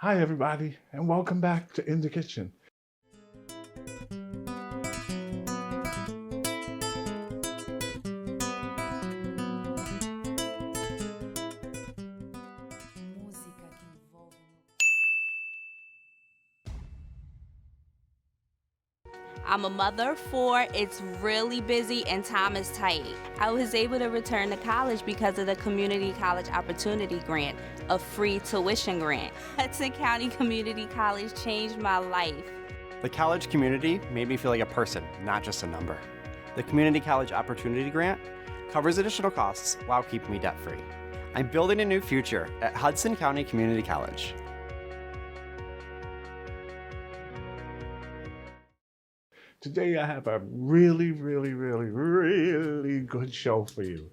Hi, everybody, and welcome back to In the Kitchen. I'm a mother of 4, it's really busy and time is tight. I was able to return to college because of the Community College Opportunity Grant, a free tuition grant. Hudson County Community College changed my life. The college community made me feel like a person, not just a number. The Community College Opportunity Grant covers additional costs while keeping me debt-free. I'm building a new future at Hudson County Community College. Today I have a really good show for you.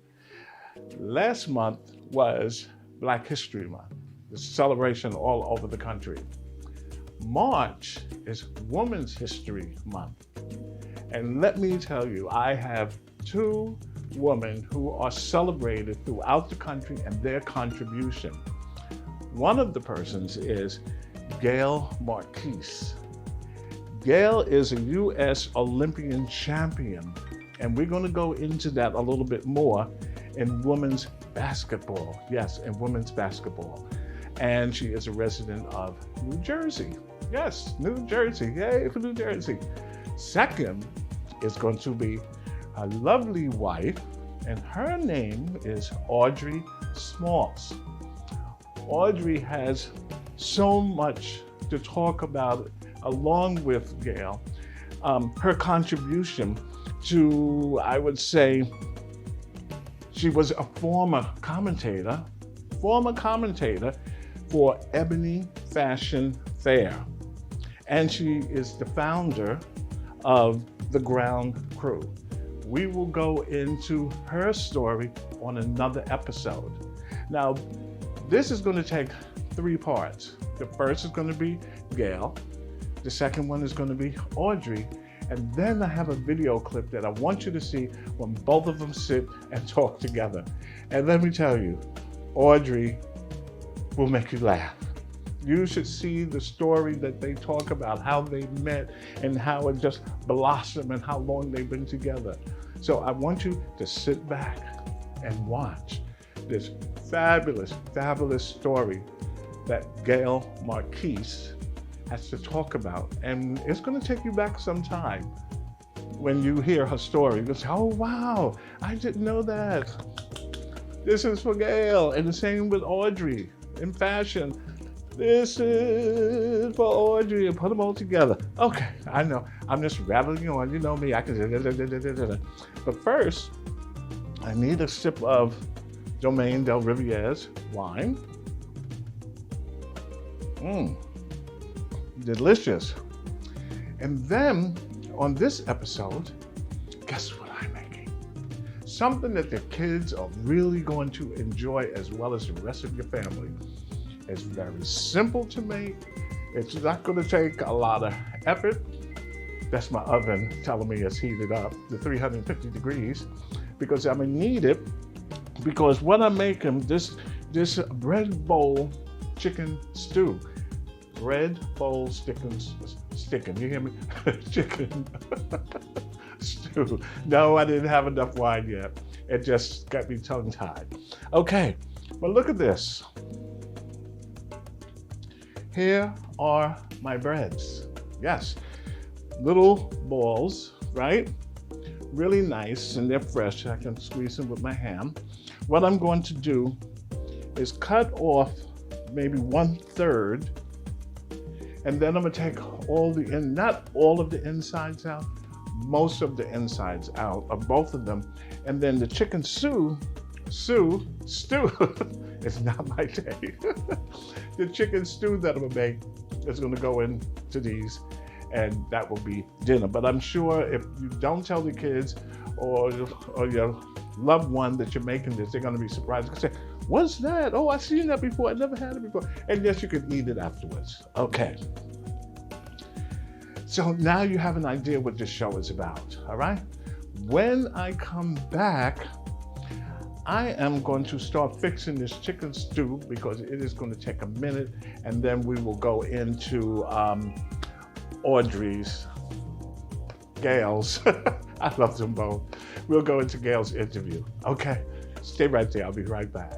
Last month was Black History Month, the celebration all over the country. March is Women's History Month. And let me tell you, I have 2 women who are celebrated throughout the country and their contribution. One of the persons is Gail Marquis. Gail is a U.S. Olympian champion, and we're going to go into that a little bit more in women's basketball. Yes, in women's basketball. And she is a resident of New Jersey. Yes, New Jersey. Yay for New Jersey. Second is going to be a lovely wife, and her name is Audrey Smalls. Audrey has so much to talk about along with Gail, her contribution to, I would say, she was a former commentator for Ebony Fashion Fair. And she is the founder of the Ground Crew. We will go into her story on another episode. Now, this is going to take 3 parts. The first is going to be Gail. The second one is going to be Audrey. And then I have a video clip that I want you to see when both of them sit and talk together. And let me tell you, Audrey will make you laugh. You should see the story that they talk about, how they met and how it just blossomed and how long they've been together. So I want you to sit back and watch this fabulous story that Gail Marquis has to talk about. And it's going to take you back some time when you hear her story. You'll say, oh, wow, I didn't know that. This is for Gail. And the same with Audrey in fashion. This is for Audrey, and put them all together. Okay, I know, I'm just rattling you on. You know me, I can But first, I need a sip of Domaine Del Riviere's wine. Delicious. And then on this episode, guess what I'm making? Something that the kids are really going to enjoy as well as the rest of your family. It's very simple to make. It's not going to take a lot of effort. That's my oven telling me it's heated up to 350 degrees because I'm gonna need it because what I'm making, this bread bowl chicken stew. Bread bowl sticking, you hear me? Chicken stew. No, I didn't have enough wine yet. It just got me tongue-tied. Okay, but look at this. Here are my breads. Yes, little balls, right? Really nice, and they're fresh. I can squeeze them with my hand. What I'm going to do is cut off maybe 1/3, and then I'm gonna take not all of the insides out, most of the insides out of both of them. And then the chicken stew, it's not my day. The chicken stew that I'm gonna make is gonna go into these, and that will be dinner. But I'm sure if you don't tell the kids or your loved one that you're making this, they're gonna be surprised and say, what's that? Oh, I've seen that before, I never had it before. And yes, you can eat it afterwards. Okay. So now you have an idea what this show is about, all right? When I come back, I am going to start fixing this chicken stew because it is going to take a minute, and then we will go into Audrey's, Gail's, I love them both. We'll go into Gail's interview. Okay, stay right there. I'll be right back.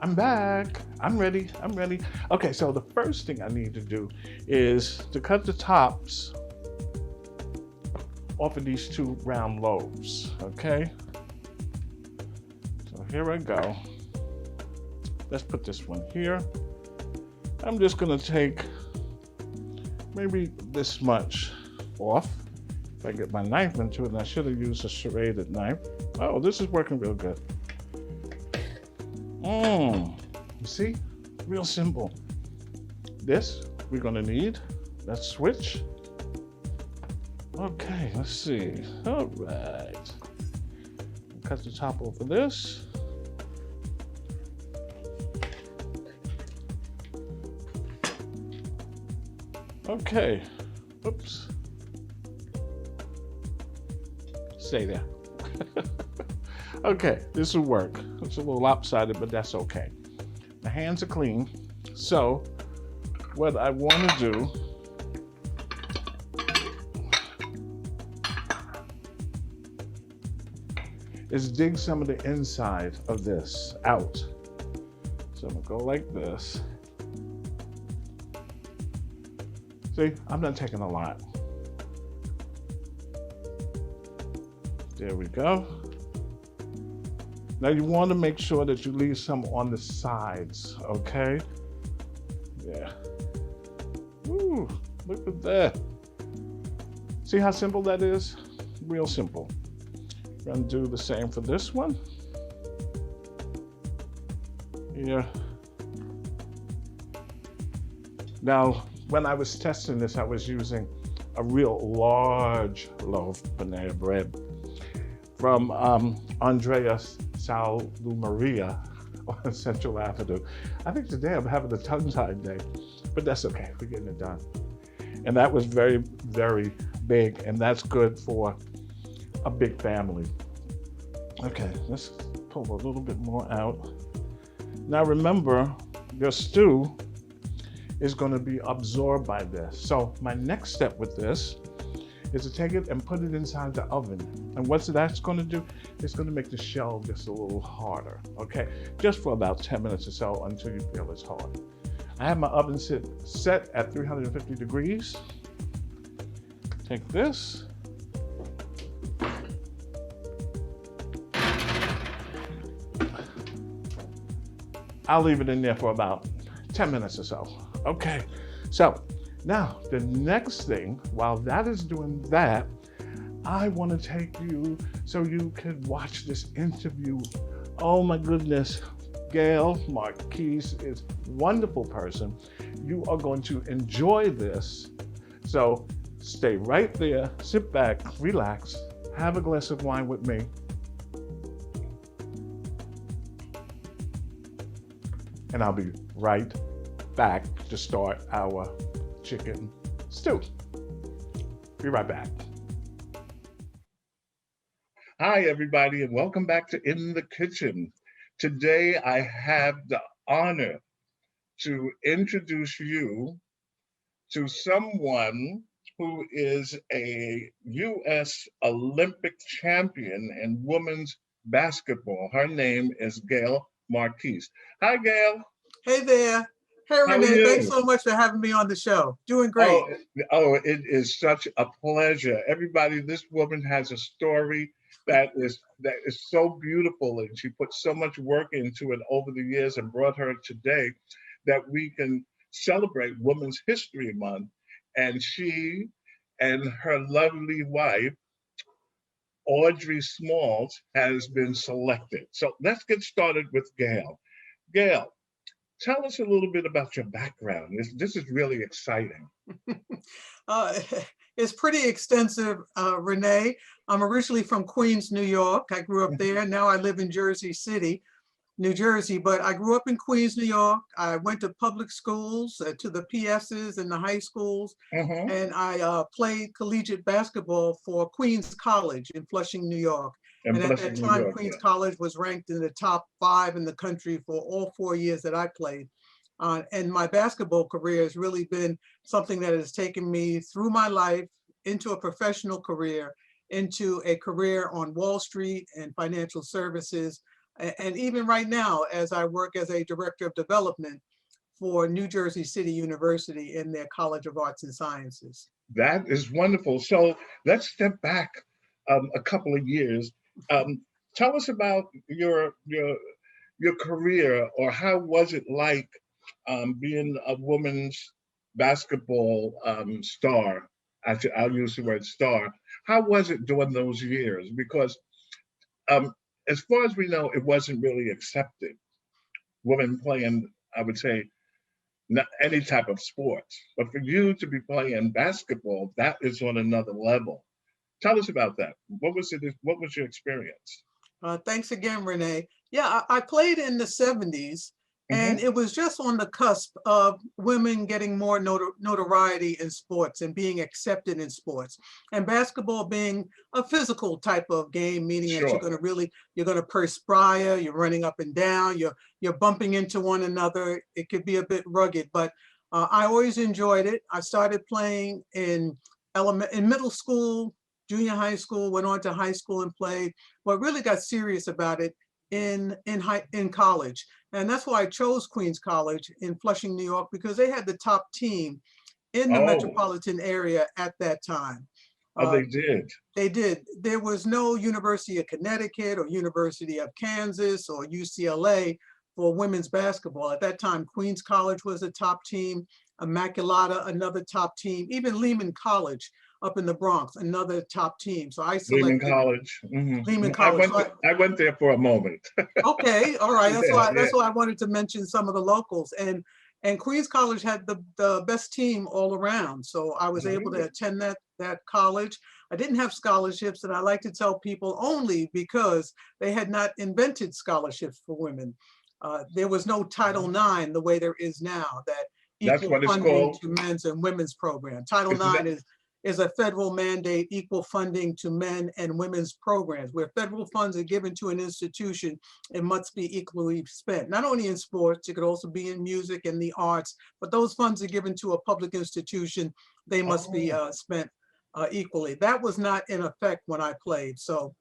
I'm back. I'm ready. Okay, so the first thing I need to do is to cut the tops off of these two round loaves, okay? So here I go. Let's put this one here. I'm just gonna take maybe this much off. If I get my knife into it, and I should have used a serrated knife. Oh, this is working real good. You see? Real simple. This we're gonna need. Let's switch. Okay, let's see. All right. Cut the top off of this. Okay. Oops. Stay there. Okay, this will work. It's a little lopsided, but that's okay. My hands are clean. So what I want to do is dig some of the inside of this out. So I'm gonna go like this. See, I'm not taking a lot. There we go. Now you want to make sure that you leave some on the sides, okay? Yeah. Ooh, look at that. See how simple that is? Real simple. We're gonna do the same for this one. Here. Now, when I was testing this, I was using a real large loaf of panera bread from Andrea Maria on Central Avenue. I think today I'm having a tongue-tied day, but that's okay. We're getting it done. And that was very, very big, and that's good for a big family. Okay, let's pull a little bit more out. Now remember, your stew is going to be absorbed by this. So my next step with this is to take it and put it inside the oven. And what that's going to do, it's going to make the shell just a little harder, okay? Just for about 10 minutes or so until you feel it's hard. I have my oven set at 350 degrees. Take this. I'll leave it in there for about 10 minutes or so. Okay, so now the next thing, while that is doing that, I want to take you so you can watch this interview. Oh my goodness, Gail Marquis is a wonderful person. You are going to enjoy this. So stay right there, sit back, relax, have a glass of wine with me. And I'll be right back to start our chicken stew. Be right back. Hi, everybody, and welcome back to In the Kitchen. Today, I have the honor to introduce you to someone who is a U.S. Olympic champion in women's basketball. Her name is Gail Marquis. Hi, Gail. Hey there. Hey, How are Renee. Thanks you? so much for having me on the show. Doing Oh, great. it is such a pleasure. Everybody, this woman has a story that is so beautiful, and she put so much work into it over the years and brought her today that we can celebrate Women's History Month. And she and her lovely wife, Audrey Smalls, has been selected. So let's get started with Gail. Gail, tell us a little bit about your background. This is really exciting. Uh, it's pretty extensive, Renee. I'm originally from Queens, New York. I grew up there. Now I live in Jersey City, New Jersey, but I grew up in Queens, New York. I went to public schools, to the PSs and the high schools, Mm-hmm. and I played collegiate basketball for Queens College in Flushing, New York. And And at that Flushing, New time, York, Queens yeah. College was ranked in the top 5 in the country for all 4 years that I played. And my basketball career has really been something that has taken me through my life into a professional career, into a career on Wall Street and financial services. And even right now, as I work as a director of development for New Jersey City University in their College of Arts and Sciences. That is wonderful. So let's step back a couple of years. Um, Tell us about your career, or how was it like being a women's basketball star? I'll use the word star. How was it during those years? Because um, as far as we know, it wasn't really accepted. Women playing, I would say, not any type of sports. But for you to be playing basketball, that is on another level. Tell us about that. What was it? What was your experience? Thanks again, Renee. Yeah, I played in the 70s, and Hmm. it was just on the cusp of women getting more notoriety in sports and being accepted in sports. And basketball being a physical type of game, meaning that Sure. you're going to perspire, you're running up and down, you're bumping into one another. It could be a bit rugged, but I always enjoyed it. I started playing in middle school, junior high school, went on to high school and played, but really got serious about it in college. And that's why I chose Queens College in Flushing, New York, because they had the top team in the Oh, metropolitan area at that time. oh, Uh, they did. they did. There was no University of Connecticut or University of Kansas or UCLA for women's basketball. At that time, Queens College was a top team, Immaculata, another top team, even Lehman College up in the Bronx, another top team. So I Lehman selected College. Hmm. Lehman I College. went. I went there for a moment. Okay, all right. That's Yeah, why yeah. I wanted to mention some of the locals. And Queens College had the best team all around. So I was able to Really? attend that college. I didn't have scholarships, and I like to tell people only because they had not invented scholarships for women. There was no Title IX the way there is now, that That's equal what it's funding called. to men's and women's program. Title Isn't that? IX is a federal mandate, equal funding to men and women's programs. Where federal funds are given to an institution, it must be equally spent, not only in sports, it could also be in music and the arts, but those funds are given to a public institution, they must be Oh. spent equally. That was not in effect when I played. So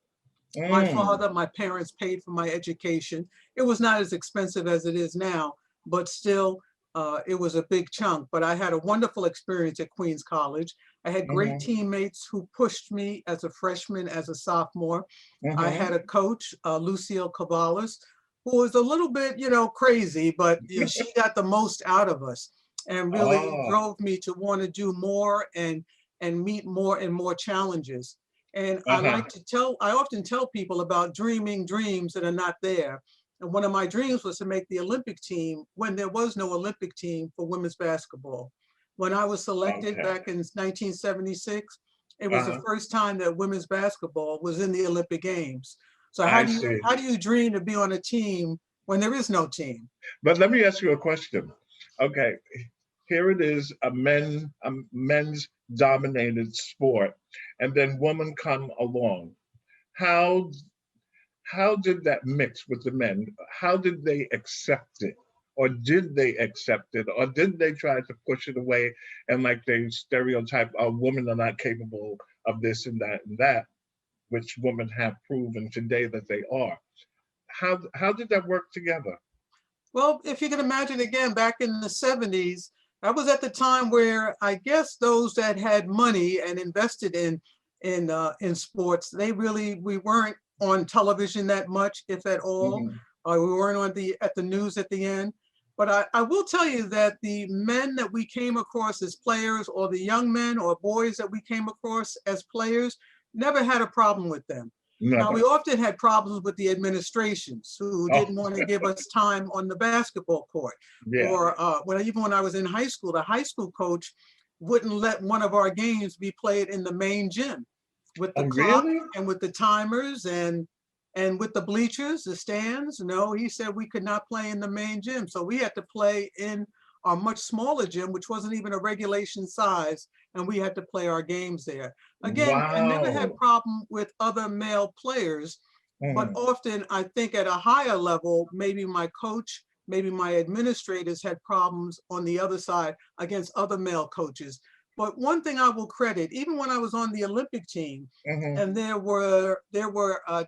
Mm. my parents paid for my education. It was not as expensive as it is now, but still, it was a big chunk. But I had a wonderful experience at Queens College. I had great Hmm. teammates who pushed me as a freshman, as a sophomore. I Hmm. had a coach, Lucille Cavallis, who was a little bit, crazy, but she got the most out of us and really Oh. drove me to want to do more and meet more and more challenges. And Uh-huh. I often tell people about dreaming dreams that are not there. And one of my dreams was to make the Olympic team when there was no Olympic team for women's basketball. When I was selected Okay. back in 1976, it was the Uh-huh. first time that women's basketball was in the Olympic Games. So I see. how do you dream to be on a team when there is no team? But let me ask you a question. Okay, here it is, a men's dominated sport, and then women come along. How how did that mix with the men? How did they accept it? Or did they accept it? Or did they try to push it away and like they stereotype, women are not capable of this and that and that? which women have proven today that they are. How did that work together? Well, if you can imagine again, back in the 70s, that was at the time where I guess those that had money and invested in sports, we weren't on television that much, if at all. Hmm. We weren't on at the news at the end. But I will tell you that the men that we came across as players, or the young men or boys that we came across as players, never had a problem with them. Now, we Never. often had problems with the administrations who Oh, didn't want to give us time on the basketball court. yeah. Or even when I was in high school, the high school coach wouldn't let one of our games be played in the main gym with the Oh, clock really? and with the timers and with the bleachers, the stands. No, he said we could not play in the main gym. So we had to play in our much smaller gym, which wasn't even a regulation size, and we had to play our games there. Again, I never had Wow. problem with other male players, but Mhm. often I think at a higher level, maybe my coach, maybe my administrators had problems on the other side against other male coaches. But one thing I will credit, even when I was on the Olympic team, Mhm. and there were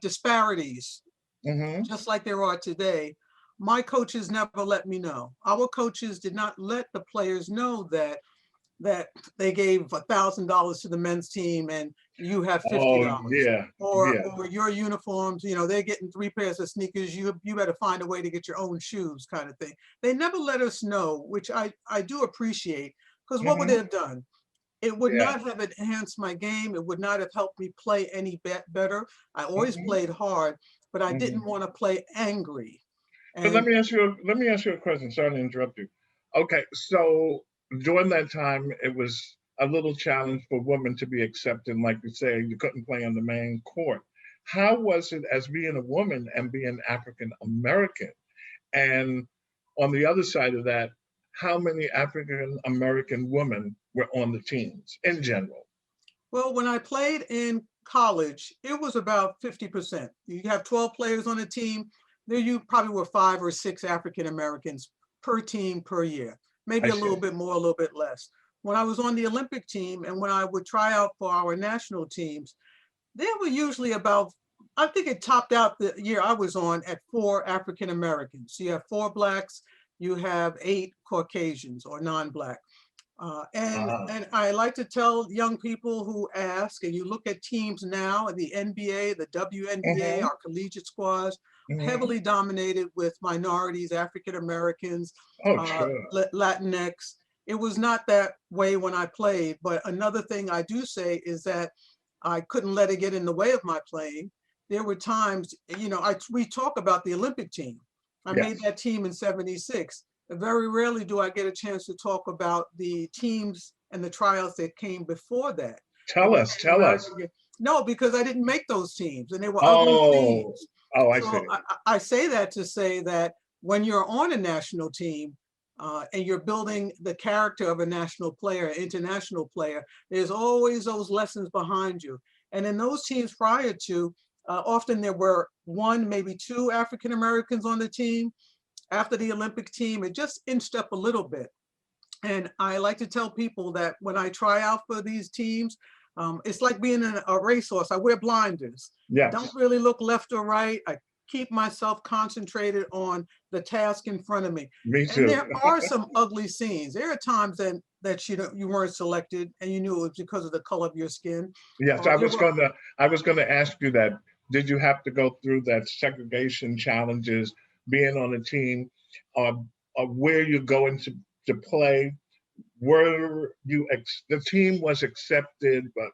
disparities, Mhm. just like there are today, my coaches never let me know. Our coaches did not let the players know that they gave $1,000 to the men's team and you have Oh, $50, yeah. or Yeah. your uniforms, they're getting 3 pairs of sneakers, you better find a way to get your own shoes, kind of thing. They never let us know, which I do appreciate, because what would they Mhm. have done? It would Yeah. not have enhanced my game. It would not have helped me play any better. I always Mhm. played hard, but I didn't Mhm. want to play angry. But And let me ask you a question. Sorry to interrupt you. Okay, so during that time, it was a little challenge for women to be accepted. Like you say, you couldn't play on the main court. How was it as being a woman and being African American? And on the other side of that, how many African American women were on the teams in general? well, when I played in college, it was about 50%. You have 12 players on a team. There you probably were 5 or 6 African Americans per team per year, maybe I a little see. bit more, a little bit less. When I was on the Olympic team and when I would try out for our national teams, there were usually about, I think it topped out the year I was on at 4 African Americans. So you have 4 Blacks, you have 8 Caucasians or non-Black. Ah. And I like to tell young people who ask, and you look at teams now, the NBA, the WNBA, Mm-hmm. our collegiate squads, Mm-hmm. heavily dominated with minorities, African Americans, Oh, sure. Latinx. It was not that way when I played, but another thing I do say is that I couldn't let it get in the way of my playing. There were times, we talk about the Olympic team. I made Yes. that team in '76. Very rarely do I get a chance to talk about the teams and the tryouts that came before that. The Tell us, Women tell us. American. No, because I didn't make those teams and they were ugly Oh, teams. oh, I So see. I say that to say that when you're on a national team and you're building the character of a national player, international player, there's always those lessons behind you. And in those teams prior to, often there were 1, maybe 2 African Americans on the team. After the Olympic team, it just inched up a little bit. And I like to tell people that when I try out for these teams, it's like being in a racehorse. I wear blinders. I don't Yes, really look left or right. I keep myself concentrated on the task in front of me. me And too. there are some ugly scenes. There are times that you weren't selected and you knew it was because of the color of your skin. Yes, There were I was gonna ask you that. Did you have to go through that segregation challenges being on a team, where you're going to play? Were the team was accepted, but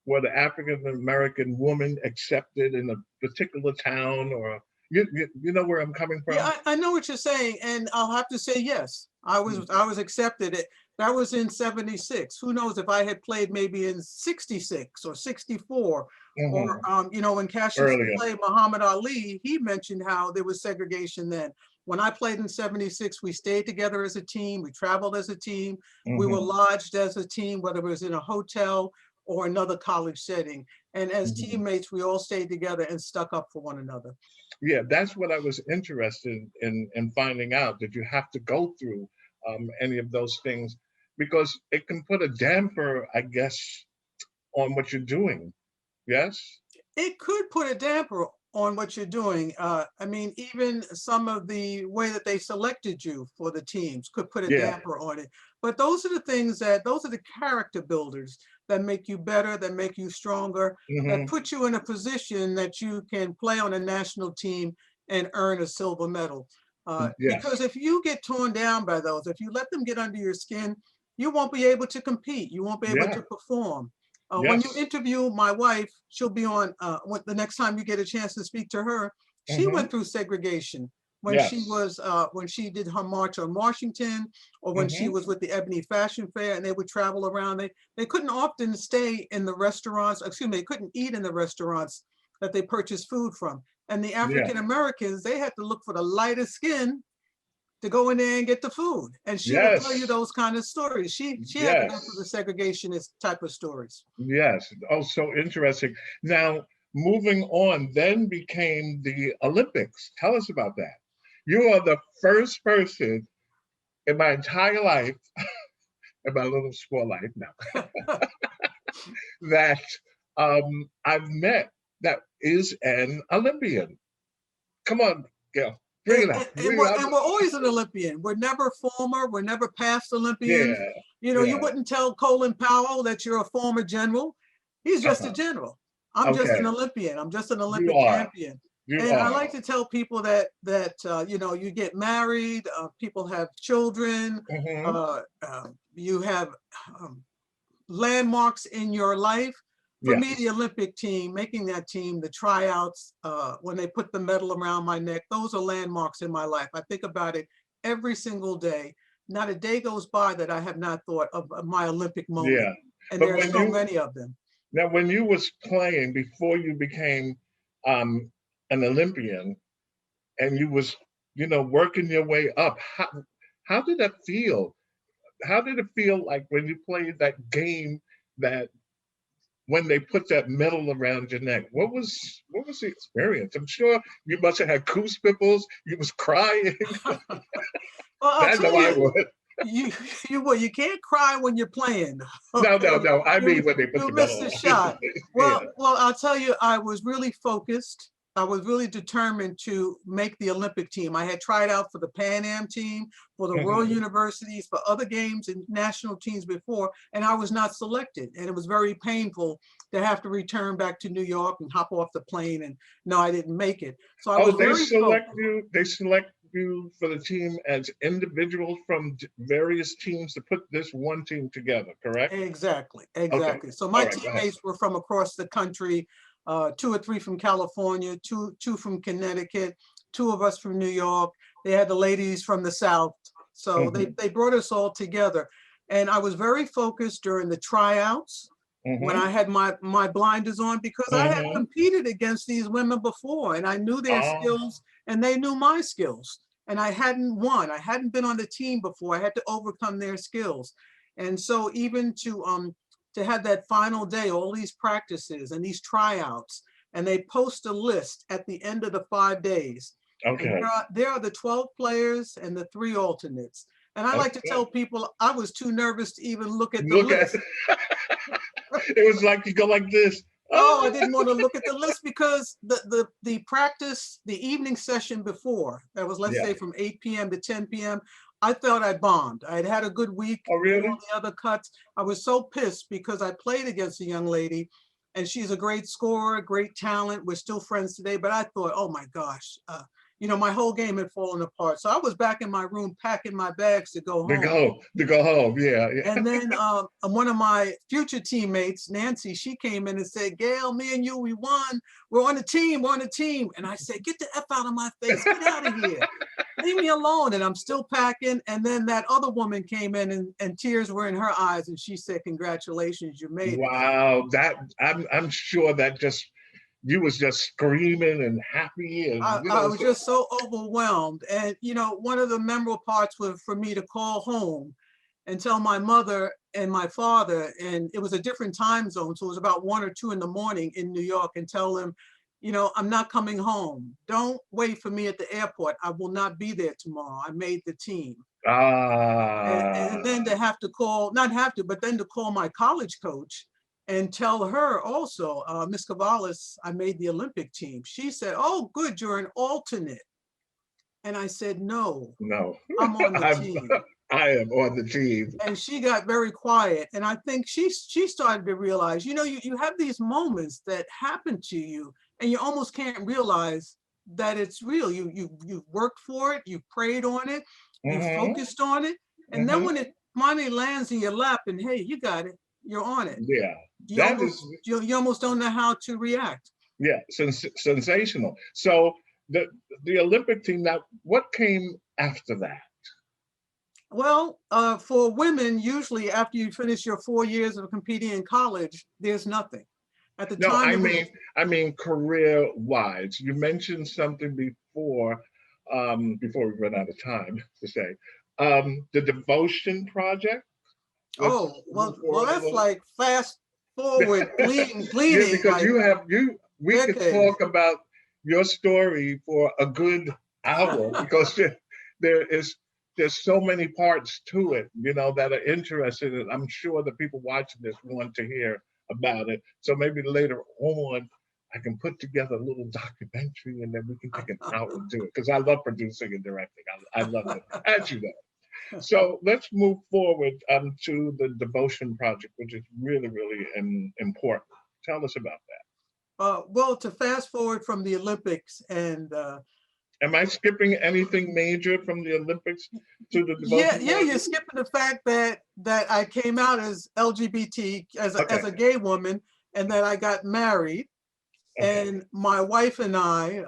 were the African American woman accepted in a particular town, or you know where I'm coming Yeah, from? I know what you're saying, and I'll have to say yes. I was accepted. That was in '76. Who knows if I had played maybe in '66 or '64, or Mm-hmm. when Cassius Earlier. played Muhammad Ali, he mentioned how there was segregation then. When I played in '76, we stayed together as a team. We traveled as a team. We were Mm-hmm. lodged as a team, whether it was in a hotel or another college setting. And as Mm-hmm. teammates, we all stayed together and stuck up for one another. Yeah, that's what I was interested in finding out. Did you have to go through any of those things? Because it can put a damper, I guess, on what you're doing. Yes. It could put a damper on what you're doing. I mean, even some of the way that they selected you for the teams could put a Yeah. damper on it. But those are the those are the character builders that make you better, that make you stronger, that Hmm. put you in a position that you can play on a national team and earn a silver medal. Because Yes. if you get torn down by those, if you let them get under your skin, you won't be able to compete. You won't be able Yeah. to perform. When you Yes. interview my wife, she'll be on, the next time you get a chance to speak to her, she Hmm. went through segregation Yes. when she did her March on Washington, or when she Hmm. was with the Ebony Fashion Fair and they would travel around. They couldn't often stay in the restaurants, excuse me, they couldn't eat in the restaurants that they purchased food from. And the Yeah. African Americans, they had to look for the lightest skin to go in there and get the food. And she will tell you Yes. those kind of stories. She had to go through the Yes. segregationist type of stories. Yes. Oh, so interesting. Now, moving on, then became the Olympics. Tell us about that. You are the first person in my entire life, in my little small life now, that I've met that is an Olympian. Come on, Gail, bring it up. Bring it up. And we're always an Olympian. We're never former. We're never past Olympians. Yeah, You know, you yeah. wouldn't tell Colin Powell that you're a former general. He's just a Uh-huh. general. I'm just an Okay, Olympian. I'm just an you Olympic are. champion. You And I are. like to tell people that you know, you get married, people have children, Hmm. you have um, landmarks in your life. For me, the Yes. Olympic team, making that team, the tryouts, when they put the medal around my neck, those are landmarks in my life. I think about it every single day. Not a day goes by that I have not thought of my Olympic moment. Yeah. And But there are when so you many of them. now when you was playing before you became um, an Olympian, and you was working your way up, how did that feel? How did it feel like when you played that game, that when they put that medal around your neck? What was the experience? I'm sure you must have had goosebumps. You was crying. Well, I'll I know tell I you, would. you you can't cry when you're playing. No, no, Okay, no. I you mean when they put you the missed medal the on. shot. Yeah. Well, I'll tell you, I was really focused. I was really determined to make the Olympic team. I had tried out for the Pan Am team, for the Royal Hmm. Universities, for other games and national teams before, and I was not selected. And it was very painful to have to return back to New York and hop off the plane. And no, I didn't make it. So I Oh, was they very select focused. you. They select you for the team as individuals from various teams to put this one team together. Correct? Exactly, Okay. exactly. So All my right. Go ahead. teammates were from across the country, two or three from California, two from Connecticut, two of us from New York. They had the ladies from the South. So Hmm. they brought us all together. And I was very focused during the tryouts when Hmm. I had my blinders on, because I had Hmm. competed against these women before and I knew their Oh, skills and they knew my skills. And I hadn't won. I hadn't been on the team before. I had to overcome their skills. And so even to have that final day, all these practices and these tryouts, and they post a list at the end of the 5 days. And okay. there are the 12 players and the three alternates. And I like to Okay. tell people I was too nervous to even look at the Look at list. it was like you go like this. Oh, I Oh. didn't want to look at the list because the practice, the evening session before, that was, let's Yeah. say, from 8 p.m. to 10 p.m., I felt I bombed. I had had a good week, Oh, did all really? the other cuts. I was so pissed because I played against a young lady and she's a great scorer, great talent. We're still friends today, but I thought, oh my gosh, my whole game had fallen apart. So I was back in my room packing my bags to go home. To go home. Yeah. Yeah. And then one of my future teammates, Nancy, she came in and said, Gail, me and you, we won. We're on a team. We're on a team. And I said, get the F out of my face. Get out of here. Leave me alone. And I'm still packing. And then that other woman came in and tears were in her eyes. And she said, congratulations, you made it. Wow. That I'm sure that just you was just screaming and happy and I was just so overwhelmed. And, one of the memorable parts was for me to call home and tell my mother and my father, and it was a different time zone. So it was about 1 or 2 in the morning in New York, and tell them, I'm not coming home. Don't wait for me at the airport. I will not be there tomorrow. I made the team. And ah then to have to call, not have to, but then to call my college coach and tell her also, Miss Cavales, I made the Olympic team. She said, oh, good, you're an alternate. And I said, no, No, I'm on the I'm, team. I am on the team. And she got very quiet. And I think she started to realize, you have these moments that happen to you and you almost can't realize that it's real. You worked for it, you prayed on it, you focused on it. And then when it finally lands in your lap and hey, you got it, you're on it. Yeah, You that almost, is, you almost don't know how to react. yeah, sensational. So the Olympic team, now what came after that? Well, for women, usually after you finish your 4 years of competing in college, there's nothing. At the No, time, I mean career-wise. You mentioned something before we run out of time to say, the Devotion Project. oh, well, that's like fast forward, Yeah, gleaning, because like we could decades. talk about your story for a good hour because there's so many parts to it, that are interested, and I'm sure the people watching this want to hear about it. So maybe later on, I can put together a little documentary, and then we can take an hour and do it because I love producing and directing. I love it, as you know. So let's move forward to the Devotion Project, which is really, really important. Tell us about that. Well, to fast forward from the Olympics and am I skipping anything major from the Olympics to the yeah, Devotion you're Project? skipping the fact that I came out as LGBT, as a gay woman, and that I got married. Okay. And my wife and I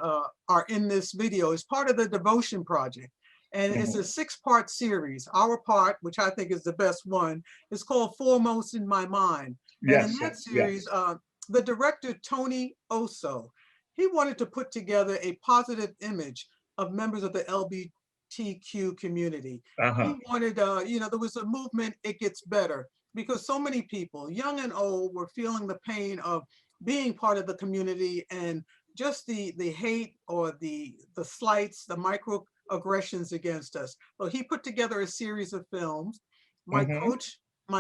are in this video as part of the Devotion Project. And it's a 6-part series. Our part, which I think is the best one, is called Foremost in My Mind. And in that series, the director, Tony Oso, he wanted to put together a positive image of members of the LGBTQ community. He wanted, there was a movement, It Gets Better, because so many people, young and old, were feeling the pain of being part of the community and just the hate or the slights, the microaggressions against us. So he put together a series of films. My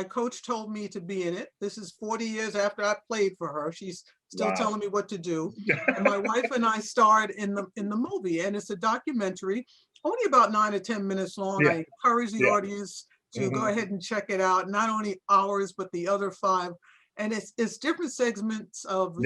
coach told me to be in it. This is 40 years after I played for her. She's still telling me what to do. And my wife and I starred in the movie, and it's a documentary, only about 9 or 10 minutes long. I encourage the audience to go ahead and check it out. Not only ours, but the other 5. And it's different segments of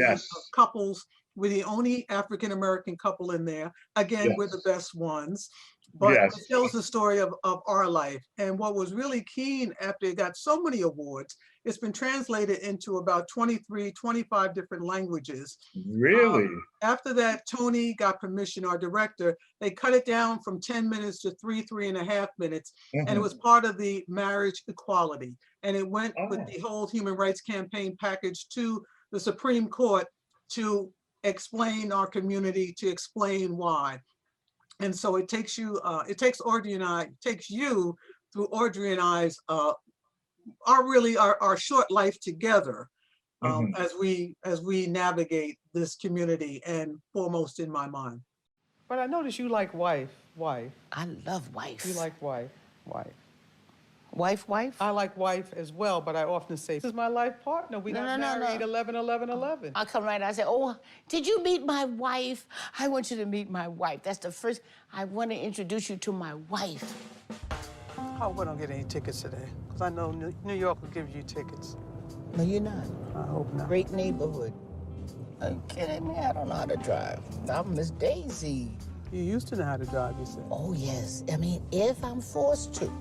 couples. We're the only African-American couple in there. Again, we're the best ones. But it tells the story of our life. And what was really keen after it got so many awards, it's been translated into about 23, 25 different languages. Really? After that, Tony got permission, our director, they cut it down from 10 minutes to 3.5 minutes. And it was part of the marriage equality. And it went with the whole human rights campaign package to the Supreme Court to explain our community, to explain why. And so it takes you, it takes Audrey and I, takes you through Audrey and I's, our short life together as we navigate this community and Foremost in My Mind. But I noticed you like wife. I love wife. You like wife. Wife? I like wife as well, but I often say, this is my life partner. We got married 11/11/11. I come right out and say, oh, did you meet my wife? I want you to meet my wife. That's the first, I want to introduce you to my wife. I hope I don't get any tickets today, because I know New York will give you tickets. No, you're not. I hope not. Great neighborhood. Are you kidding me? I don't know how to drive. I'm Miss Daisy. You used to know how to drive, you said. Oh, yes. I mean, if I'm forced to.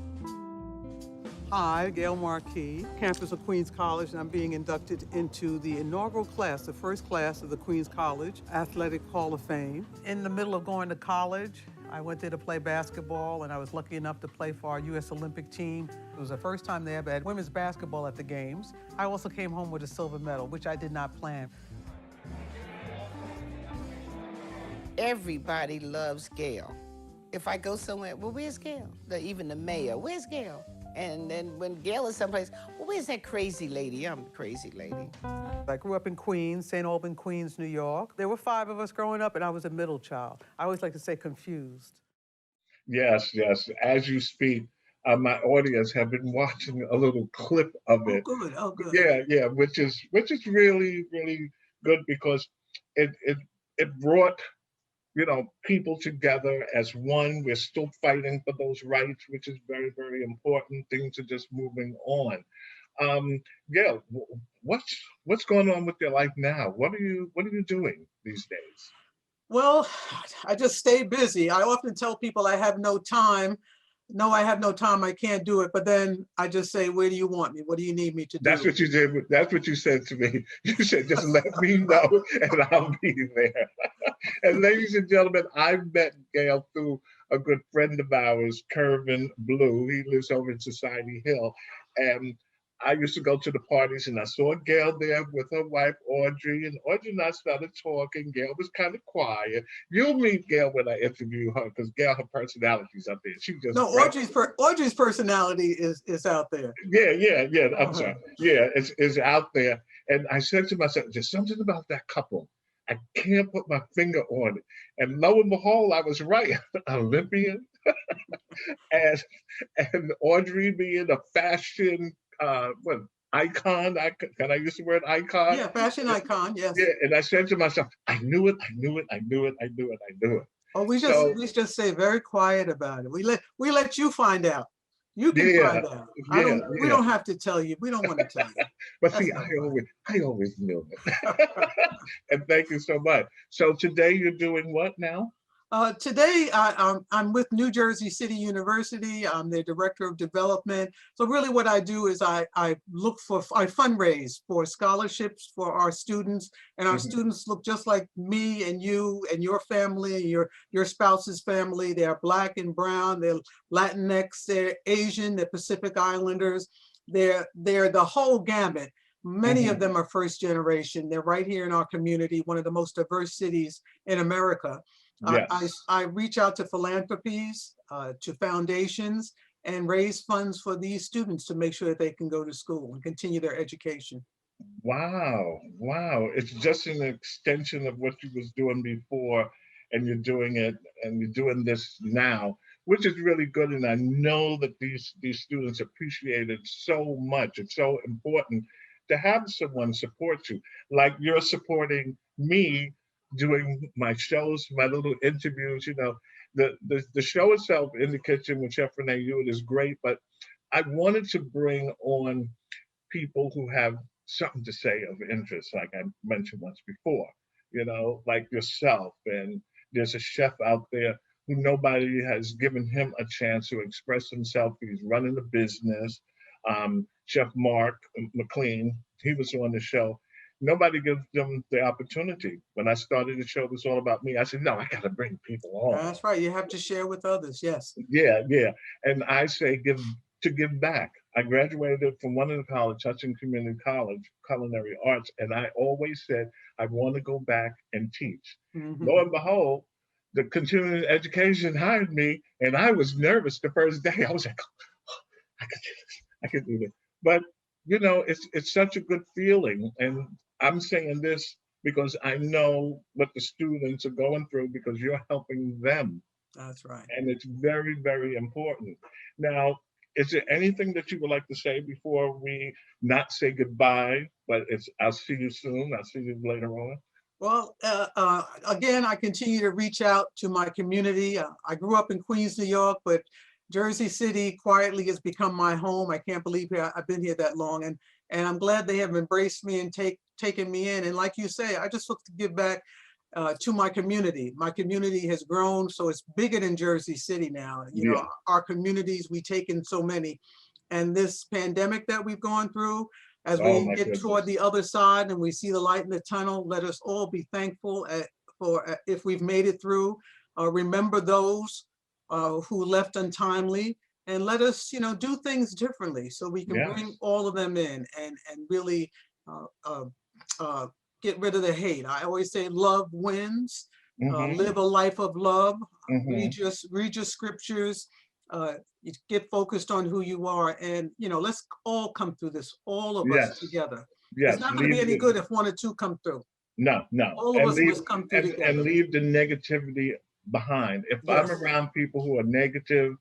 Hi, Gail Marquis, campus of Queens College, and I'm being inducted into the inaugural class, the first class of the Queens College Athletic Hall of Fame. In the middle of going to college, I went there to play basketball, and I was lucky enough to play for our U.S. Olympic team. It was the first time they ever had women's basketball at the games. I also came home with a silver medal, which I did not plan. Everybody loves Gail. If I go somewhere, well, where's Gail? Even the mayor, where's Gail? And then when Gail is someplace, well, where's that crazy lady? I'm the crazy lady. I grew up in Queens, St. Albans, Queens, New York. There were 5 of us growing up, and I was a middle child. I always like to say confused. Yes. As you speak, my audience have been watching a little clip of Oh, it. good. Oh, good. Yeah, which is really really good because it brought people together as one. We're still fighting for those rights, which is very very important. Things are just moving on. Um, Gail, what's going on with your life now? What are you doing these days? Well, I just stay busy. I often tell people I have no time. No, I have no time. I can't do it. But then I just say, where do you want me? What do you need me to That's do? what you did. That's what you said to me. You said, just let me know and I'll be there. And ladies and gentlemen, I met Gail through a good friend of ours, Curvin Blue. He lives over in Society Hill. And I used to go to the parties and I saw Gail there with her wife, Audrey. And Audrey and I started talking. Gail was kind of quiet. You'll meet Gail when I interview her because Gail, her personality's up there. She just No, Audrey's personality is out there. yeah. I'm Uh-huh. sorry. Yeah, it's out there. And I said to myself, there's something about that couple. I can't put my finger on it. And lo and behold, I was right. Olympian and Audrey being a fashion what icon. Can I use the word icon? Yeah, fashion icon. Yeah. Yes. And I said to myself, I knew it, I knew it, I knew it, I knew it, I knew it. Oh, So we just stay very quiet about it. We let you find out. You can yeah, find out. yeah, We yeah. don't have to tell you. We don't want to tell you. But That's see, no I always knew fun. it. And thank you so much. So today you're doing what now? Today, I'm with New Jersey City University. I'm the director of development. So really what I do is I fundraise for scholarships for our students, and our Mhm. students look just like me and you and your family, your spouse's family. They're Black and brown, they're Latinx, they're Asian, they're Pacific Islanders. They're the whole gamut. Many of Mhm. them are first generation. They're right here in our community, one of the most diverse cities in America. Yes. I reach out to philanthropies, to foundations, and raise funds for these students to make sure that they can go to school and continue their education. Wow. Wow. It's just an extension of what you was doing before, and you're doing it, and you're doing this now, which is really good. And I know that these students appreciate it so much. It's so important to have someone support you, like you're supporting me doing my shows, my little interviews. The show itself, In the Kitchen with Chef Rene Hewitt, is great, but I wanted to bring on people who have something to say of interest, like I mentioned once before, like yourself. And there's a chef out there who nobody has given him a chance to express himself. He's running a business. Chef Mark McLean, he was on the show. Nobody gives them the opportunity. When I started the show, it was all about me. I said, no, I got to bring people on. That's right. You have to share with others. Yes. Yeah. And I say give back. I graduated from one of the college, Hudson Community College, culinary arts, and I always said I want to go back and teach. Lo Mhm. and behold, the continuing education hired me, and I was nervous the first day. I was like, I could do this. I could do this. But it's such a good feeling, and I'm saying this because I know what the students are going through because you're helping them, That's right. and it's very, very important. Now, is there anything that you would like to say before we not say goodbye? But I'll see you soon. I'll see you later on. Well, again, I continue to reach out to my community. I grew up in Queens, New York, but Jersey City quietly has become my home. I can't believe I've been here that long, and I'm glad they have embraced me and taken me in. And like you say, I just look to give back to my community. My community has grown, so it's bigger than Jersey City now. Yeah. Our communities, we take in so many, and this pandemic that we've gone through, as Oh we my get toward goodness. the other side and we see the light in the tunnel, let us all be thankful for if we've made it through. Remember those who left untimely, and let us, do things differently so we can bring Yes. all of them in and really uh, uh, uh, get rid of the hate. I always say love wins. Mm-hmm. Live a life of love. Mm-hmm. Read your scriptures. You get focused on who you are, and let's all come through this, all of us Yes. together. It's Yes. not going to be Leave any the good if one or two come through. No, no, All of and us leave must come through and together. leave the negativity behind. If I'm Yes. around people who are negative,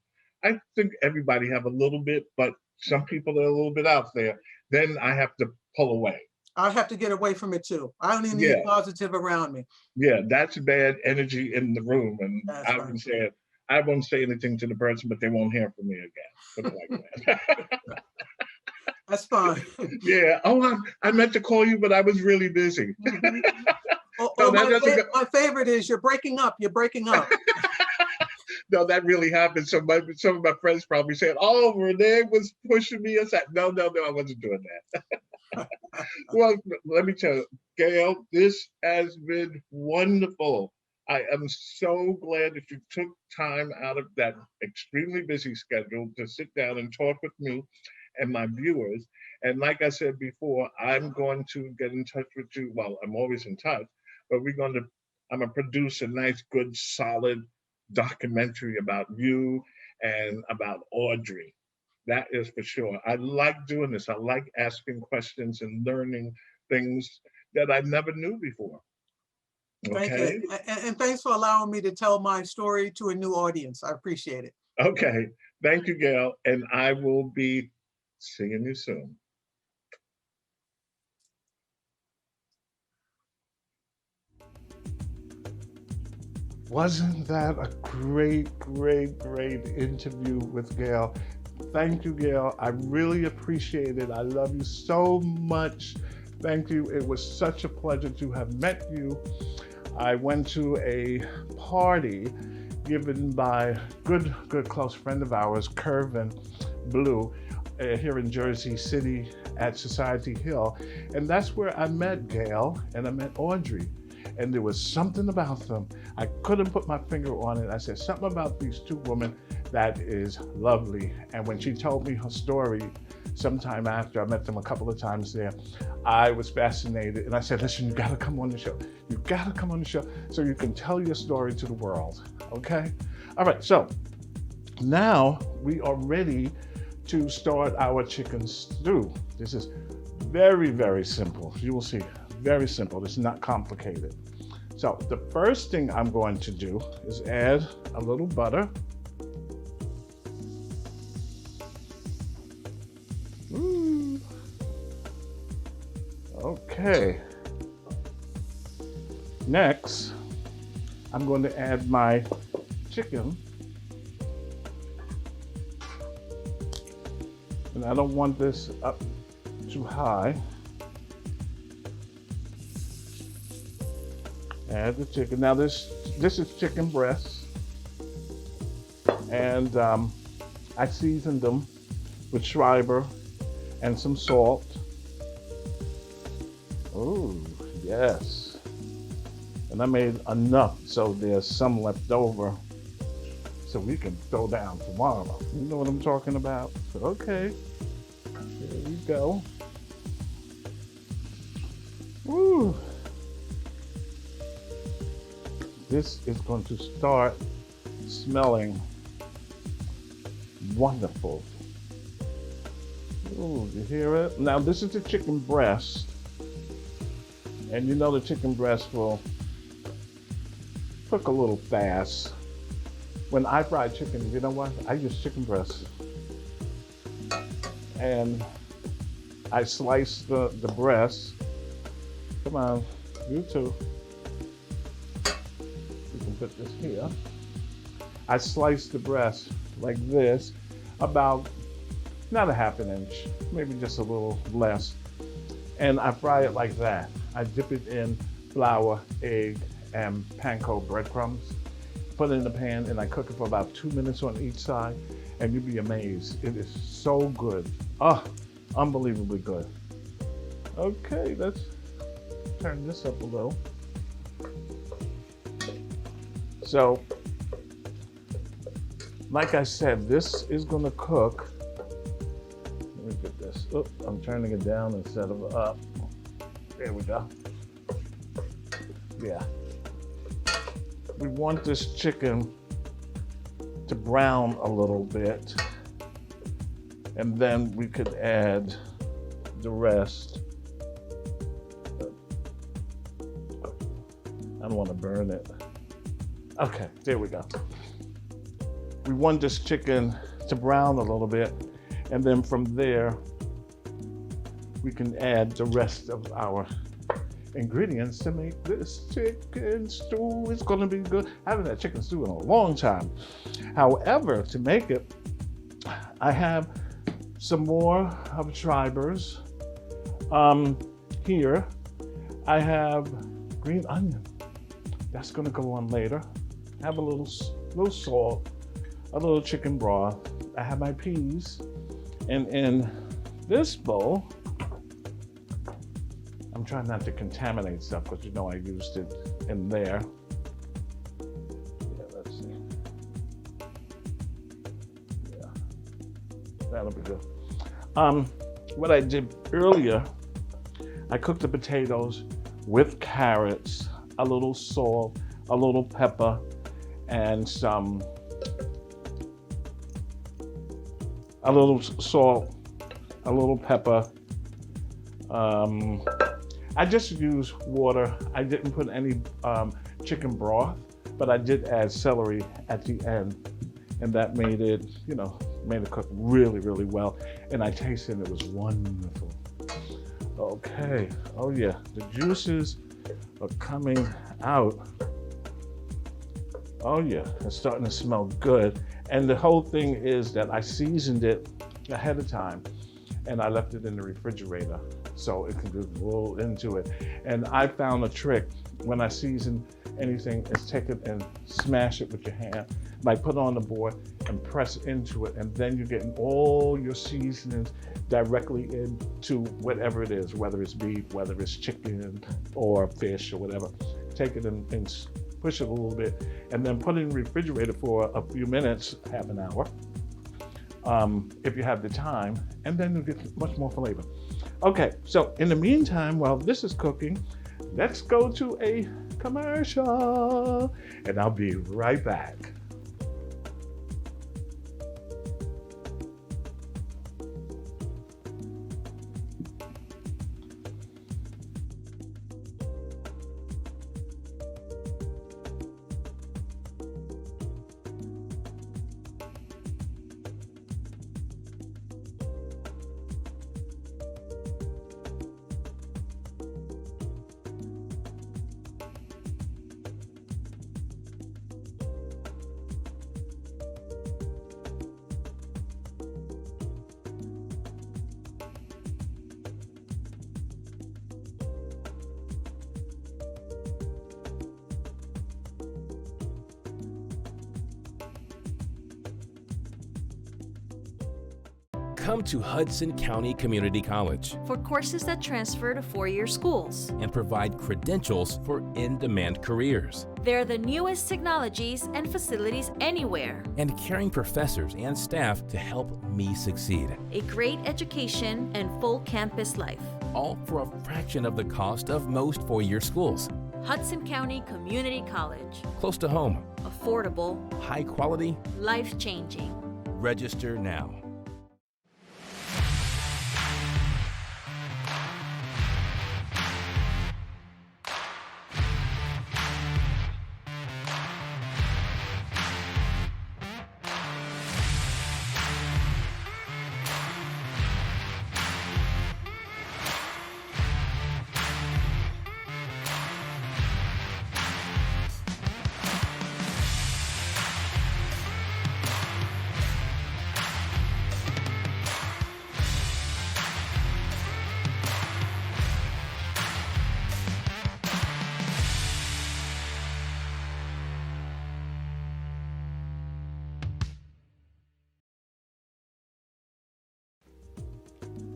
I think everybody have a little bit, but some people are a little bit out there. Then I have to pull away. I have to get away from it too. I only need Yeah. positive around me. Yeah, that's bad energy in the room. And That's I've right. been saying, I won't say anything to the person, but they won't hear from me again. Put it like that. That's fine. Yeah. Oh, I meant to call you, but I was really busy. Mhm. So that doesn't My favorite is you're breaking up. You're breaking up. No, that really happened. So some of my friends probably said, "Oh, Rene was pushing me aside." No, I wasn't doing that. Well, let me tell you, Gail, this has been wonderful. I am so glad that you took time out of that extremely busy schedule to sit down and talk with me and my viewers. And like I said before, I'm going to get in touch with you. Well, I'm always in touch, but I'm gonna produce a nice, good, solid documentary about you and about Audrey. That is for sure. I like doing this. I like asking questions and learning things that I never knew before. Thank Okay. you. And thanks for allowing me to tell my story to a new audience. I appreciate it. Okay. Thank you, Gail. And I will be seeing you soon. Wasn't that a great interview with Gail? Thank you, Gail. I really appreciate it. I love you so much. Thank you. It was such a pleasure to have met you. I went to a party given by good close friend of ours, Curvin Blue, here in Jersey City at Society Hill. And that's where I met Gail and I met Audrey. And there was something about them. I couldn't put my finger on it. I said, something about these two women that is lovely. And when she told me her story, sometime after, I met them a couple of times there, I was fascinated. And I said, listen, you gotta come on the show. You gotta come on the show so you can tell your story to the world, okay? All right, so now we are ready to start our chicken stew. This is very simple. You will see, very simple. It's not complicated. So the first thing I'm going to do is add a little butter. Ooh. Okay. Next, I'm going to add my chicken. And I don't want this up too high. Add the chicken. Now this is chicken breast, and I seasoned them with Schreiber and some salt. Oh yes, and I made enough so there's some left over, so we can throw down tomorrow. You know what I'm talking about? So, okay, here we go. Woo. This is going to start smelling wonderful. Ooh, you hear it? Now this is the chicken breast. And you know the chicken breast will cook a little fast. When I fry chicken, you know what? I use chicken breast. And I slice the breast. Come on, you too. Put this here. I slice the breast like this, about not a half an inch, maybe just a little less. And I fry it like that. I dip it in flour, egg, and panko breadcrumbs. Put it in the pan and I cook it for about 2 minutes on each side, and you'll be amazed. It is so good. Oh, unbelievably good. Okay, let's turn this up a little. So, like I said, this is gonna cook. Let me get this. Oh, I'm turning it down instead of up. There we go. Yeah. We want this chicken to brown a little bit, and then we could add the rest. I don't want to burn it. Okay, there we go. We want this chicken to brown a little bit. And then from there, we can add the rest of our ingredients to make this chicken stew. It's gonna be good. I haven't had chicken stew in a long time. However, to make it, I have some more of Schreiber's. Here, I have green onion. That's gonna go on later. I have a little salt, a little chicken broth. I have my peas. And in this bowl, I'm trying not to contaminate stuff because you know I used it in there. Yeah, let's see. Yeah, that'll be good. What I did earlier, I cooked the potatoes with carrots, a little salt, a little pepper, and a little salt, a little pepper. I just used water. I didn't put any chicken broth, but I did add celery at the end, and that made it, made it cook really, really well. And I tasted it was wonderful. Okay, oh yeah, the juices are coming out. Oh yeah, it's starting to smell good. And the whole thing is that I seasoned it ahead of time and I left it in the refrigerator so it can just roll into it. And I found a trick when I season anything is take it and smash it with your hand, like put it on the board and press into it, and then you're getting all your seasonings directly into whatever it is, whether it's beef, whether it's chicken or fish or whatever. Take it and push it a little bit, and then put it in the refrigerator for a few minutes, half an hour, if you have the time, and then you'll get much more flavor. Okay, so in the meantime, while this is cooking, let's go to a commercial, and I'll be right back. Come to Hudson County Community College for courses that transfer to four-year schools and provide credentials for in-demand careers. They're the newest technologies and facilities anywhere. And caring professors and staff to help me succeed. A great education and full campus life. All for a fraction of the cost of most four-year schools. Hudson County Community College. Close to home. Affordable. High quality. Life-changing. Register now.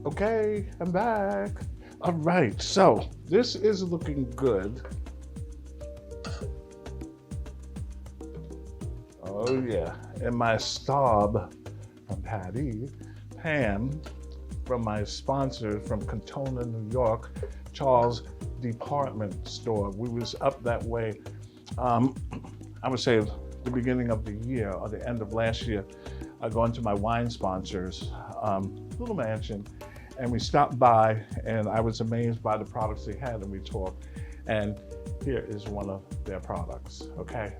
Okay, I'm back. All right, so this is looking good. Oh yeah, and my Staub from Patty, Pam from my sponsor from Cantona, New York, Charles Department Store. We was up that way, I would say the beginning of the year or the end of last year. I go into my wine sponsors, little mansion, and we stopped by, and I was amazed by the products they had, and we talked. And here is one of their products, okay?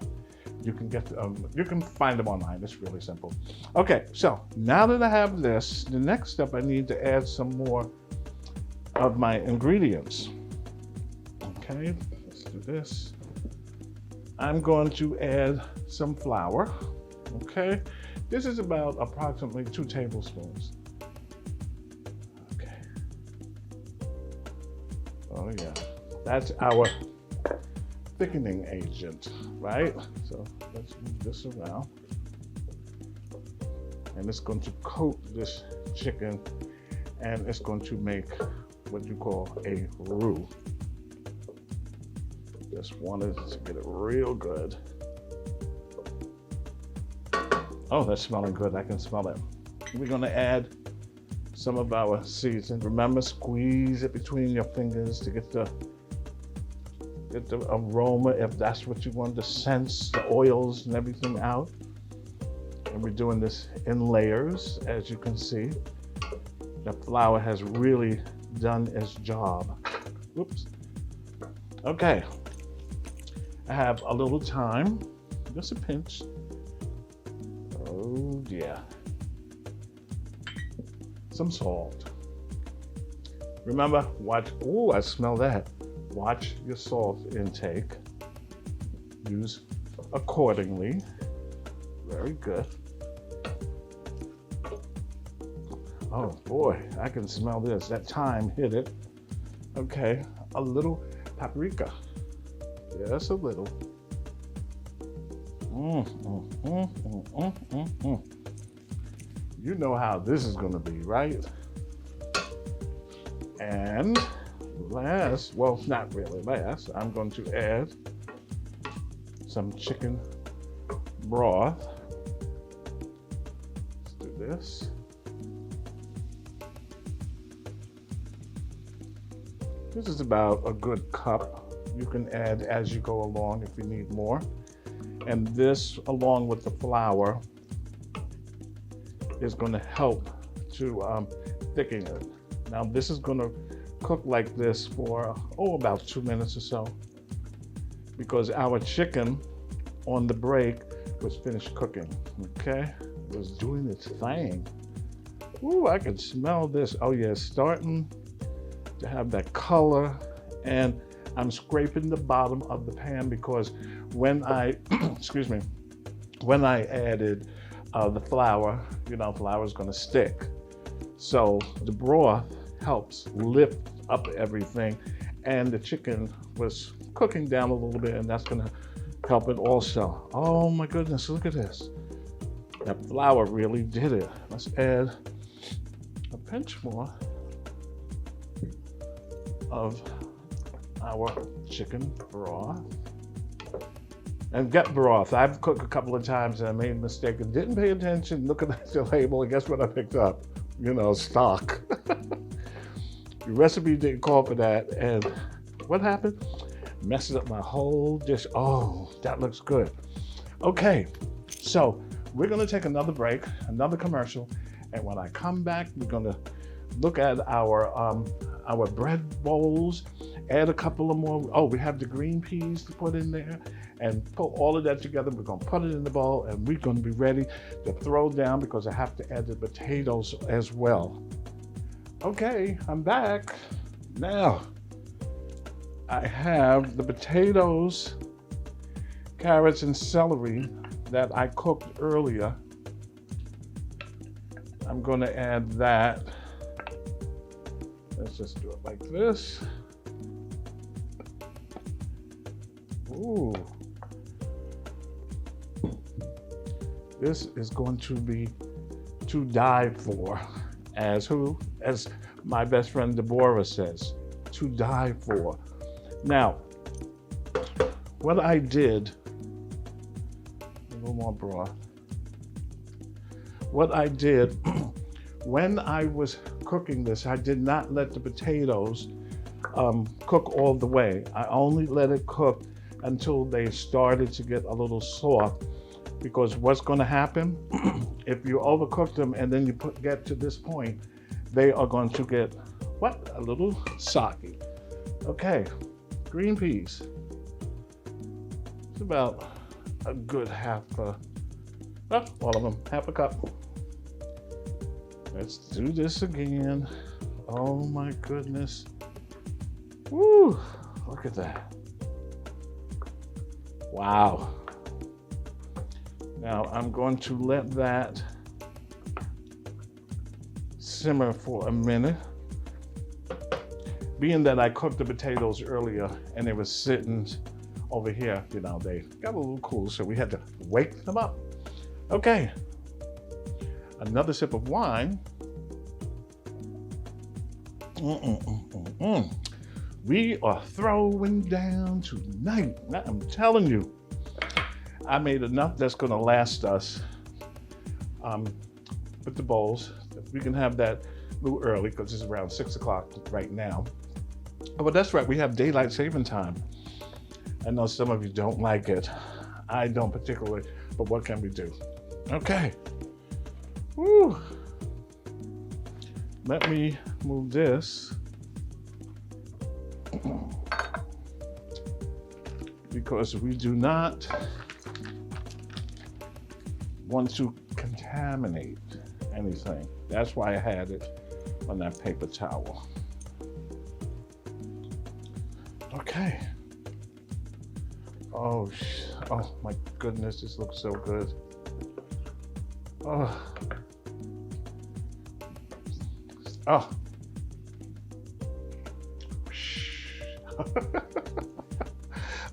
You can find them online. It's really simple. Okay, so now that I have this, the next step I need to add some more of my ingredients. Okay, let's do this. I'm going to add some flour. Okay, this is about approximately 2 tablespoons. Okay. Oh yeah, that's our thickening agent, right? So let's move this around. And it's going to coat this chicken, and it's going to make what you call a roux. Just wanted to get it real good. Oh, that's smelling good. I can smell it. We're going to add some of our seasoning. Remember, squeeze it between your fingers to get the aroma, if that's what you want, to sense the oils and everything out. And we're doing this in layers, as you can see. The flour has really done its job. Whoops. Okay. I have a little thyme, just a pinch. Oh yeah. Some salt. Remember, watch. Oh, I smell that. Watch your salt intake. Use accordingly. Very good. Oh boy, I can smell this. That thyme hit it. Okay, a little paprika. Just a little. You know how this is going to be, right? And last, well, not really last, I'm going to add some chicken broth. Let's do this. This is about a good cup. You can add as you go along if you need more. And this, along with the flour, is going to help to thicken it. Now, this is going to cook like this for, about 2 minutes or so, because our chicken on the break was finished cooking, okay? It was doing its thing. Ooh, I can smell this. Oh yeah, it's starting to have that color, and I'm scraping the bottom of the pan because when I, excuse me, when I added the flour, flour is going to stick. So the broth helps lift up everything, and the chicken was cooking down a little bit, and that's going to help it also. Oh my goodness, look at this. That flour really did it. Let's add a pinch more of our chicken broth. And get broth. I've cooked a couple of times and I made a mistake and didn't pay attention, looking at the label, and guess what I picked up? Stock. The recipe didn't call for that, and what happened? Messed up my whole dish. Oh, that looks good. Okay, so we're gonna take another break, another commercial, and when I come back, we're gonna look at our bread bowls, add a couple of more. Oh, we have the green peas to put in there, and put all of that together. We're gonna put it in the bowl, and we're gonna be ready to throw down because I have to add the potatoes as well. Okay, I'm back. Now, I have the potatoes, carrots, and celery that I cooked earlier. I'm gonna add that. Let's just do it like this. Ooh. This is going to be to die for, as my best friend Deborah says, to die for. Now, what I did, a little more broth. What I did, when I was cooking this, I did not let the potatoes cook all the way. I only let it cook until they started to get a little soft, because what's going to happen if you overcook them and then you get to this point, they are going to get a little soggy. Okay, green peas. It's about a good half all of them, half a cup. Let's do this again. Oh my goodness. Woo, look at that. Wow. Now I'm going to let that simmer for a minute. Being that I cooked the potatoes earlier and they were sitting over here, they got a little cool, so we had to wake them up. Okay, another sip of wine. We are throwing down tonight. I'm telling you, I made enough that's gonna last us with the bowls. We can have that a little early because it's around 6 o'clock right now. Oh, but that's right, we have daylight saving time. I know some of you don't like it. I don't particularly, but what can we do? Okay. Woo. Let me move this because we do not want to contaminate anything. That's why I had it on that paper towel. Okay. Oh my goodness, this looks so good. Oh.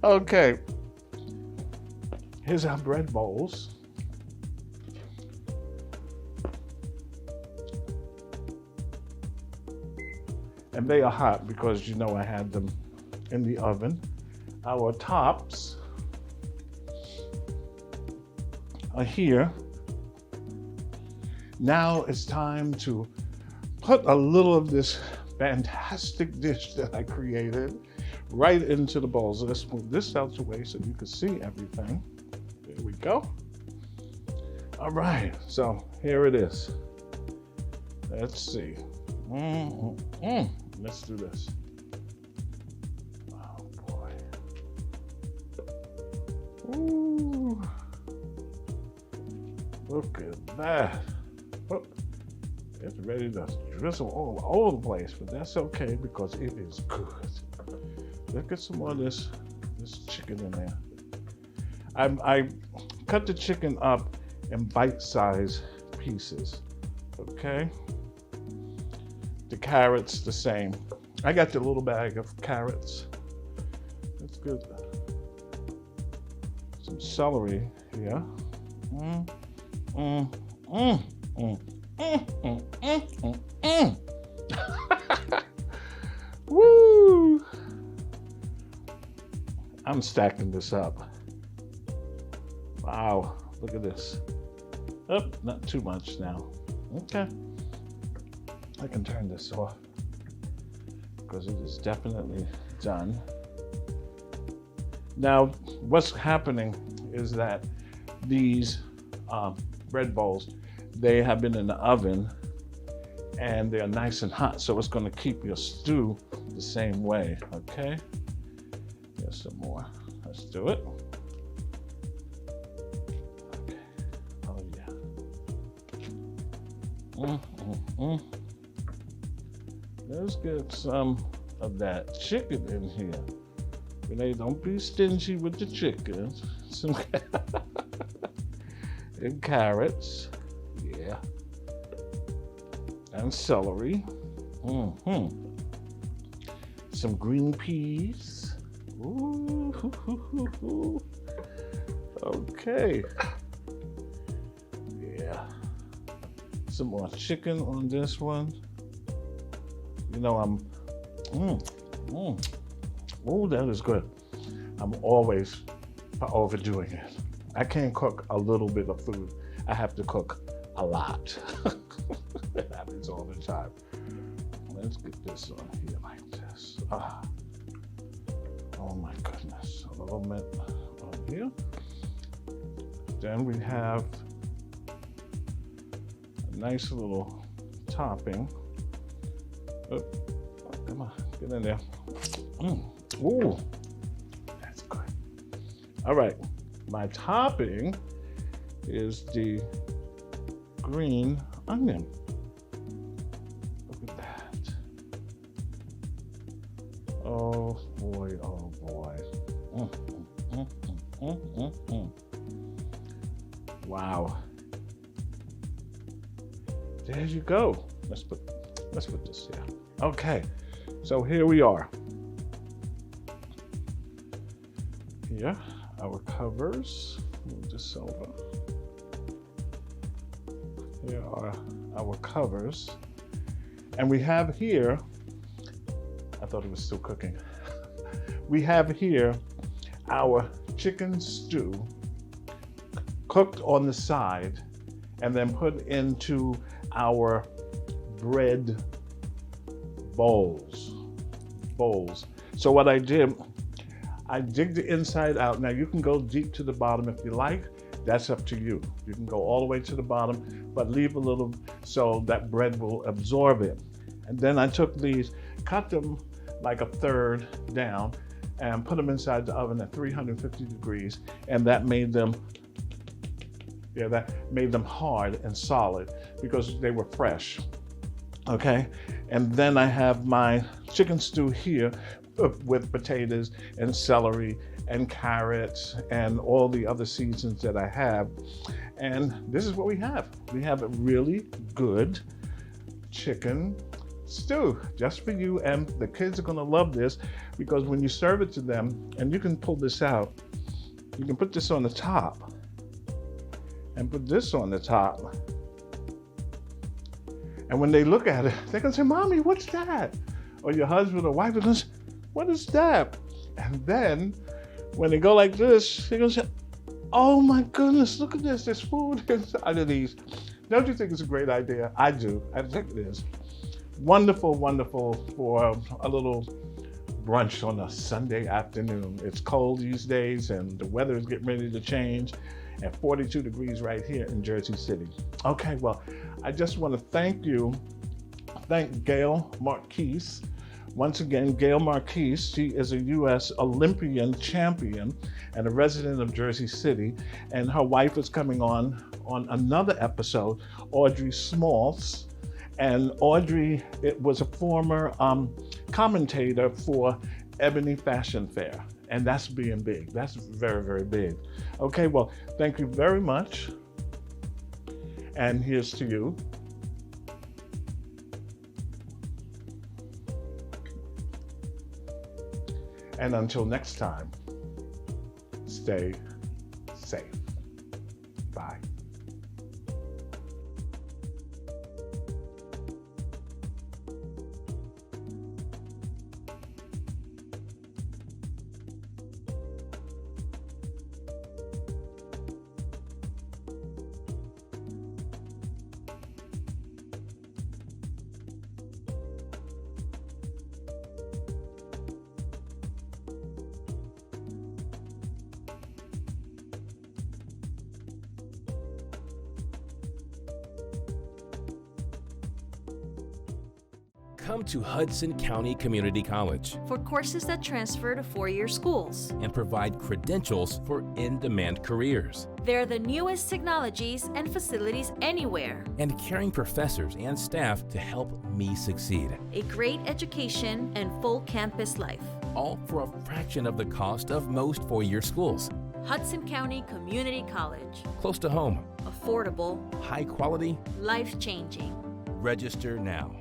Okay. Here's our bread bowls. And they are hot because I had them in the oven. Our tops are here. Now it's time to put a little of this fantastic dish that I created right into the bowls. Let's move this out the way so you can see everything. There we go. All right, so here it is. Let's see. Let's do this. Oh boy. Ooh. Look at that. Oh, it's ready to drizzle all over the place, but that's okay because it is good. Let's get some more of this chicken in there. I cut the chicken up in bite-sized pieces, okay? The carrots, the same. I got the little bag of carrots. That's good. Some celery here. Woo! I'm stacking this up. Wow, look at this. Oh, not too much now. Okay. I can turn this off because it is definitely done. Now, what's happening is that these bread bowls, they have been in the oven and they're nice and hot, so it's going to keep your stew the same way, okay? Here's some more. Let's do it. Okay. Oh, yeah. Let's get some of that chicken in here. Renee, don't be stingy with the chicken. Some and carrots. Yeah. And celery. Some green peas. Ooh. Okay. Yeah. Some more chicken on this one. Oh, that is good. I'm always overdoing it. I can't cook a little bit of food. I have to cook a lot. It happens all the time. Let's get this on here like this. Oh my goodness. A little bit on here. Then we have a nice little topping. Oh, come on, get in there. Ooh, that's good. All right, My topping is the green onion. Look at that. Oh boy, oh boy. Wow. There you go. Let's put this here. Okay, so here we are. Here, our covers. Move this over. Here are our covers. And we have here, I thought it was still cooking. We have here our chicken stew cooked on the side and then put into our bread bowls. So what I did, I dig the inside out. Now you can go deep to the bottom if you like. That's up to you. You can go all the way to the bottom, but leave a little so that bread will absorb it. And then I took these, cut them like a third down, and put them inside the oven at 350 degrees, and that made them hard and solid because they were fresh. Okay, and then I have my chicken stew here with potatoes and celery and carrots and all the other seasons that I have. And this is what we have. We have a really good chicken stew just for you, and the kids are gonna love this because when you serve it to them, and you can pull this out, you can put this on the top and put this on the top. And when they look at it, they're gonna say, "Mommy, what's that?" Or your husband or wife is gonna say, "What is that?" And then when they go like this, they're gonna say, "Oh my goodness, look at this, there's food inside of these." Don't you think it's a great idea? I do, I think it is. Wonderful, wonderful for a little brunch on a Sunday afternoon. It's cold these days and the weather is getting ready to change, and 42 degrees right here in Jersey City. Okay, well, I just want to thank Gail Marquis. Once again, Gail Marquis, she is a U.S. Olympian champion and a resident of Jersey City, and her wife is coming on another episode, Audrey Smalls. And Audrey, it was a former commentator for Ebony Fashion Fair, and that's being big. That's very, very big. Okay, well, thank you very much. And here's to you. And until next time, stay safe. Bye. Come to Hudson County Community College for courses that transfer to four-year schools. and provide credentials for in-demand careers. They're the newest technologies and facilities anywhere. And caring professors and staff to help me succeed. A great education and full campus life. All for a fraction of the cost of most four-year schools. Hudson County Community College. Close to home, Affordable, high quality. life-changing. Register now.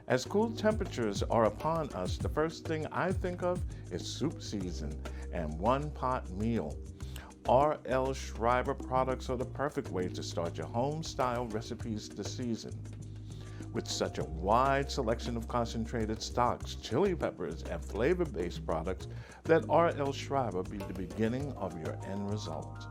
As cool temperatures are upon us, the first thing I think of is soup season and one-pot meal. R.L. Schreiber products are the perfect way to start your home-style recipes this season. With such a wide selection of concentrated stocks, chili peppers, and flavor-based products, let R.L. Schreiber be the beginning of your end result.